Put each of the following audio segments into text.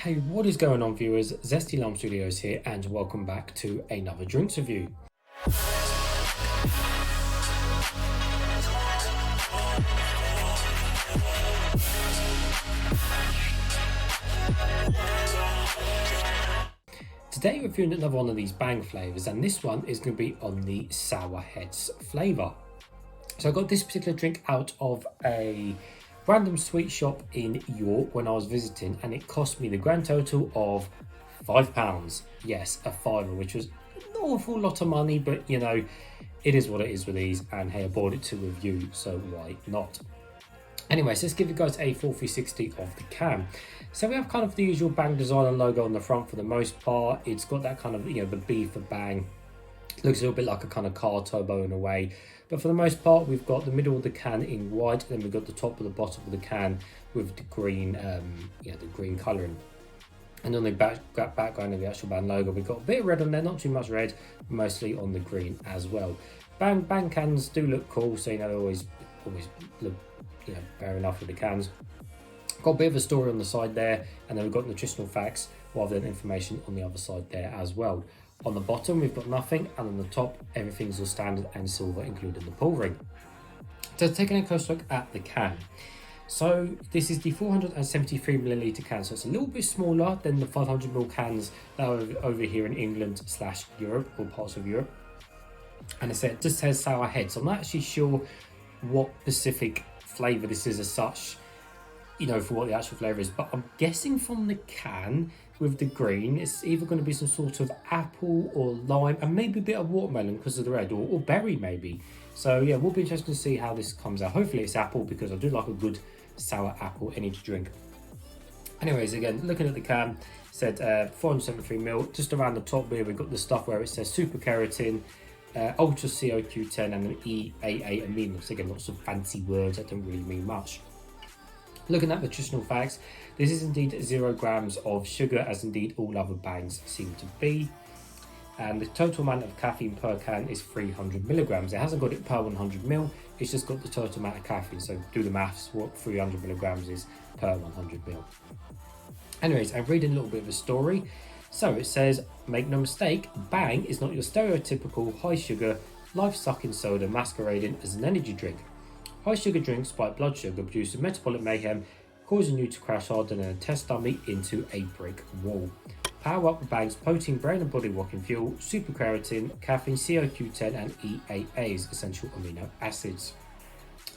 Hey, what is going on, viewers? Zesty Lime Studios here, and welcome back to another drinks review. Today we're reviewing another one of these Bang flavours, and this one is going to be on the Sour Heads flavour. So I got this particular drink out of a random sweet shop in York when I was visiting, and it cost me the grand total of £5. Yes, a fiver, which was an awful lot of money, but you know, it is what it is with these, and hey, I bought it to review, so why not? Anyways, let's give you guys a full 360 of the can. So we have kind of the usual Bang design and logo on the front for the most part. It's got that kind of, the B for Bang. Looks a little bit like a kind of car turbo in a way. But for the most part, we've got the middle of the can in white, and then we've got the top of the bottom of the can with the green, the green colouring. And on the background of the actual Bang logo, we've got a bit of red on there, not too much red, mostly on the green as well. Bang cans do look cool, so they always look fair enough with the cans. Got a bit of a story on the side there, and then we've got nutritional facts rather than information on the other side there as well. On the bottom we've got nothing, and on the top everything's all standard and silver, including the pull ring. So taking a close look at the can. So this is the 473ml can, so it's a little bit smaller than the 500ml cans that are over here in England / Europe, or parts of Europe. And it just says Sour Head, so I'm not actually sure what specific flavour this is as such, for what the actual flavour is, but I'm guessing from the can with the green, it's either going to be some sort of apple or lime, and maybe a bit of watermelon because of the red, or berry maybe. So yeah, we'll be interested to see how this comes out. Hopefully it's apple, because I do like a good sour apple energy drink. Anyways, again, looking at the can, said 473ml. Just around the top here, we've got the stuff where it says super keratin, ultra CoQ10, and an EAA aminos. Again, lots of fancy words that don't really mean much. Looking at nutritional facts, this is indeed 0 grams of sugar, as indeed all other Bangs seem to be. And the total amount of caffeine per can is 300 milligrams. It hasn't got it per 100 ml, it's just got the total amount of caffeine. So do the maths, what 300 milligrams is per 100 ml. Anyways, I'm reading a little bit of a story. So it says, make no mistake, Bang is not your stereotypical high sugar, life-sucking soda masquerading as an energy drink. High sugar drinks spike blood sugar, producing metabolic mayhem, causing you to crash harder than a test dummy into a brick wall. Power up with Bang's protein, brain and body rocking fuel, super keratin, caffeine, CoQ10 and EAAs, essential amino acids.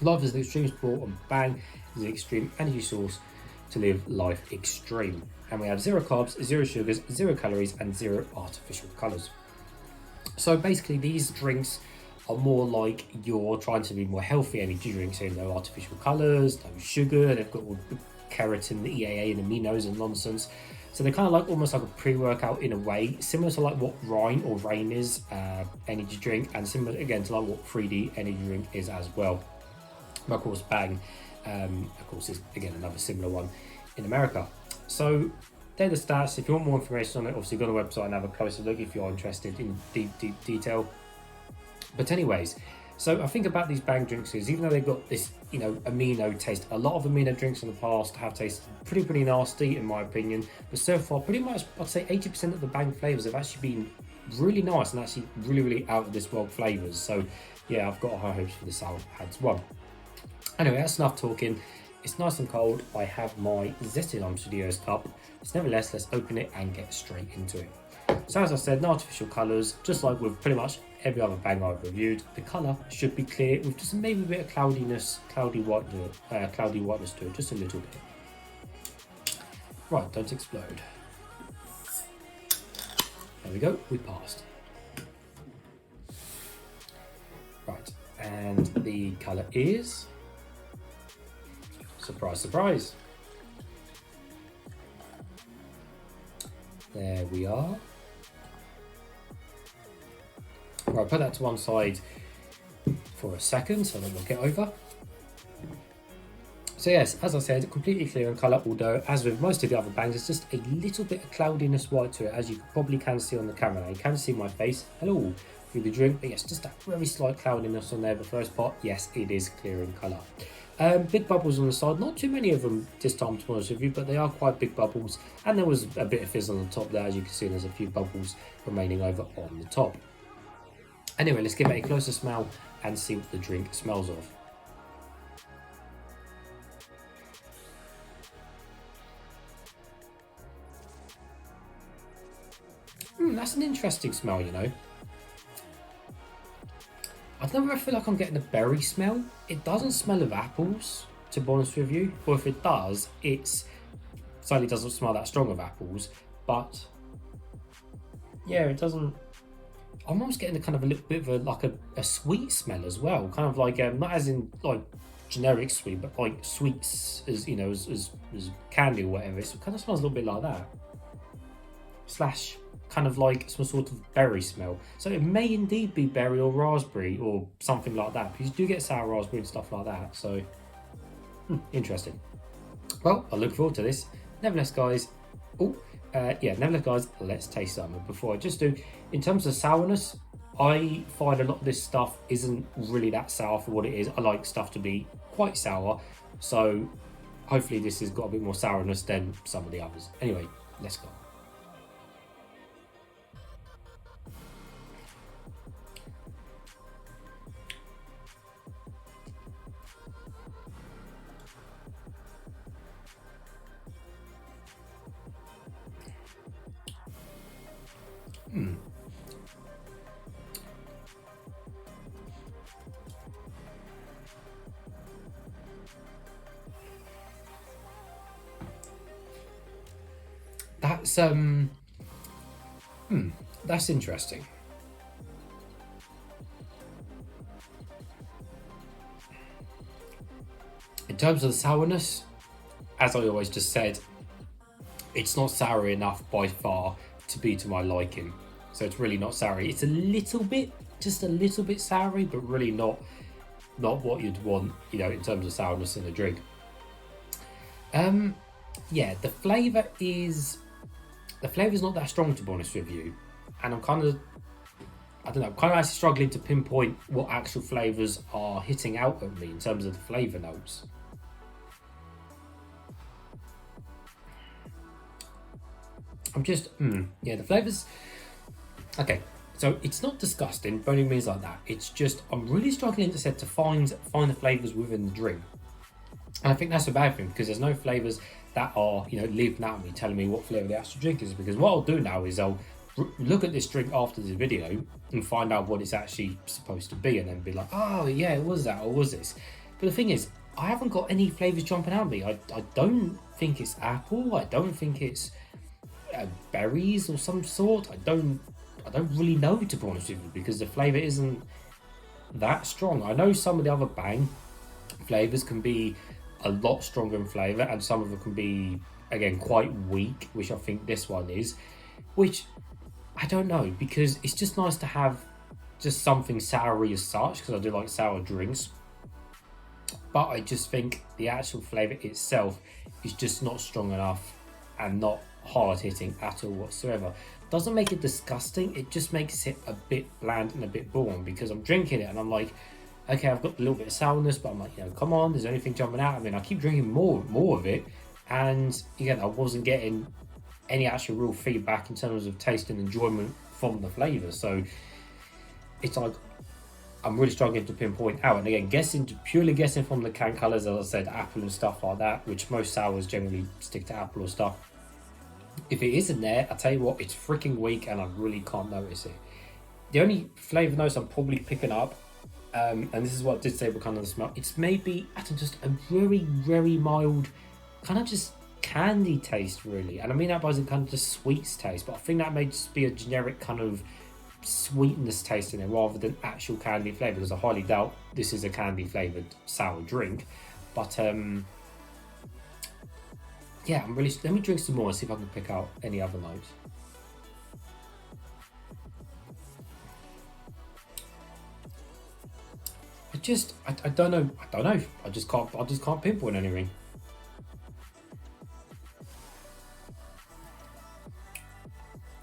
Life is the extreme sport, and Bang is the extreme energy source to live life extreme. And we have 0 carbs, 0 sugars, 0 calories and 0 artificial colours. So basically these drinks are more like you're trying to be more healthy energy drinks, so no artificial colours, no sugar, they've got all the keratin, the EAA and aminos and nonsense. So they're kind of like almost like a pre-workout in a way, similar to like what Rain is, energy drink, and similar again to like what 3D energy drink is as well. But of course Bang, is again another similar one in America. So they're the stats. If you want more information on it, obviously go to the website and have a closer look if you're interested in deep detail. But anyways, so I think about these Bang drinks is, even though they've got this, amino taste, a lot of amino drinks in the past have tasted pretty nasty in my opinion. But so far, pretty much, I'd say 80% of the Bang flavors have actually been really nice and actually really out of this world flavors. So yeah, I've got high hopes for the Sour Heads one. Anyway, that's enough talking. It's nice and cold. I have my Zesty Lime Studios cup. It's nevertheless, let's open it and get straight into it. So as I said, no artificial colours, just like with pretty much every other Bang I've reviewed. The colour should be clear with just maybe a bit of cloudy whiteness to it, just a little bit. Right, don't explode. There we go, we passed. Right, and the colour is, surprise, there we are. Right, put that to one side for a second so that we'll get over. So yes, as I said, completely clear in colour, although as with most of the other Bangs, it's just a little bit of cloudiness white to it, as you probably can see on the camera. Now you can see my face, hello, through the drink, but yes, just that very slight cloudiness on there. But for the most part, yes, it is clear in colour. Big bubbles on the side, not too many of them this time to be honest with you, but they are quite big bubbles, and there was a bit of fizz on the top there. As you can see, there's a few bubbles remaining over on the top. Anyway, let's give it a closer smell and see what the drink smells of. That's an interesting smell, you know. I don't know if I feel like I'm getting a berry smell. It doesn't smell of apples, to be honest with you. Or if it does, it certainly doesn't smell that strong of apples. But yeah, it doesn't. I'm almost getting a kind of a little bit of a sweet smell as well. Kind of like not as in like generic sweet, but like sweets as you know as candy or whatever. It kind of smells a little bit like that. Slash kind of like some sort of berry smell. So it may indeed be berry or raspberry or something like that, because you do get sour raspberry and stuff like that. So interesting. Well, I look forward to this. Nevertheless, guys. Nevertheless, guys, let's taste some. But before I just do, in terms of sourness, I find a lot of this stuff isn't really that sour for what it is. I like stuff to be quite sour, so hopefully this has got a bit more sourness than some of the others. Anyway, let's go. That's interesting. In terms of the sourness, as I always just said, it's not sour enough by far to be to my liking. So it's really not sour. It's a little bit, just a little bit soury, but really not what you'd want, you know, in terms of sourness in a drink. Yeah, the flavour is not that strong, to be honest with you, and I'm kind of actually struggling to pinpoint what actual flavours are hitting out at me in terms of the flavour notes. I'm just the flavours. Okay, so it's not disgusting by any means like that. It's just I'm really struggling to find the flavours within the drink, and I think that's a bad thing because there's no flavours that are, you know, leaping at me telling me what flavour the actual drink is. Because what I'll do now is I'll look at this drink after the video and find out what it's actually supposed to be, and then be like, oh yeah, it was that, or was this. But the thing is, I haven't got any flavours jumping out at me. I don't think it's apple. I don't think it's berries or some sort. I don't really know, to be honest with you, because the flavour isn't that strong. I know some of the other Bang flavours can be a lot stronger in flavour, and some of them can be, again, quite weak, which I think this one is, which I don't know, because it's just nice to have just something soury as such, because I do like sour drinks, but I just think the actual flavour itself is just not strong enough and not hard hitting at all whatsoever. Doesn't make it disgusting, it just makes it a bit bland and a bit boring, because I'm drinking it and I'm like, okay, I've got a little bit of sourness, but I'm like, you know, come on, there's anything jumping out. I mean, I keep drinking more of it, and again, I wasn't getting any actual real feedback in terms of taste and enjoyment from the flavour. So it's like I'm really struggling to pinpoint out. And again, purely guessing from the can colours, as I said, apple and stuff like that, which most sours generally stick to apple or stuff. If it isn't there, I tell you what, it's freaking weak, and I really can't notice it. The only flavour notes I'm probably picking up, and this is what I did say about kind of the smell, it's maybe just a very, very mild kind of just candy taste, really. And I mean that by kind of just sweets taste, but I think that may just be a generic kind of sweetness taste in it rather than actual candy flavour, because I highly doubt this is a candy flavoured sour drink. But yeah, let me drink some more and see if I can pick out any other notes. I don't know. I just can't pinpoint anything.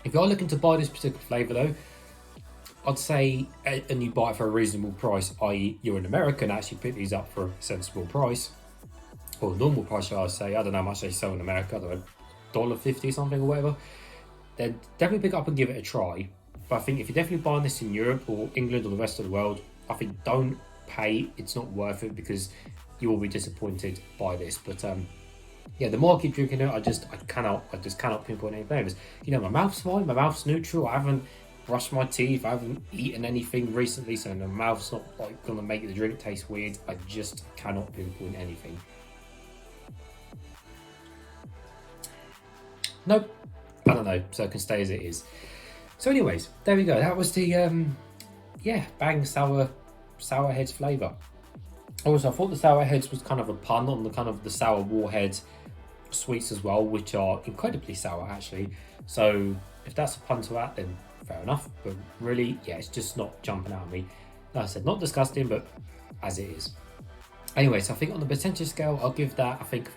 If you're looking to buy this particular flavour though, I'd say, and you buy it for a reasonable price, i.e. you're an American, actually pick these up for a sensible price, or normal price, shall I say. I don't know how much they sell in America, I don't know, $1.50 something or whatever. Then definitely pick it up and give it a try. But I think if you're definitely buying this in Europe or England or the rest of the world, I think don't pay. It's not worth it because you will be disappointed by this. But yeah, the more I keep drinking it, I just cannot pinpoint any flavors. You know, my mouth's fine, my mouth's neutral. I haven't brushed my teeth, I haven't eaten anything recently, so my mouth's not like gonna make the drink taste weird. I just cannot pinpoint anything. Nope, I don't know, so it can stay as it is. So anyways, there we go. That was the Bang Sour Heads flavour. Also, I thought the Sour Heads was kind of a pun on the kind of the Sour Warhead sweets as well, which are incredibly sour actually. So if that's a pun to that, then fair enough. But really, yeah, it's just not jumping out at me. Like I said, not disgusting, but as it is. Anyway, so I think on the percentage scale, I'll give that, I think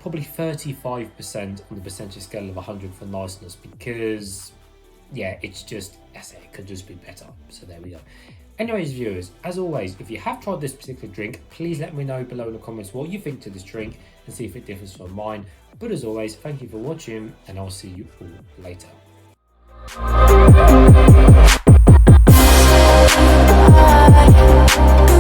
probably 35% on the percentage scale of 100 for niceness, because yeah, it's just, as I say, it could just be better. So there we go. Anyways, viewers, as always, if you have tried this particular drink, please let me know below in the comments what you think to this drink and see if it differs from mine. But as always, thank you for watching, and I'll see you all later. Bye.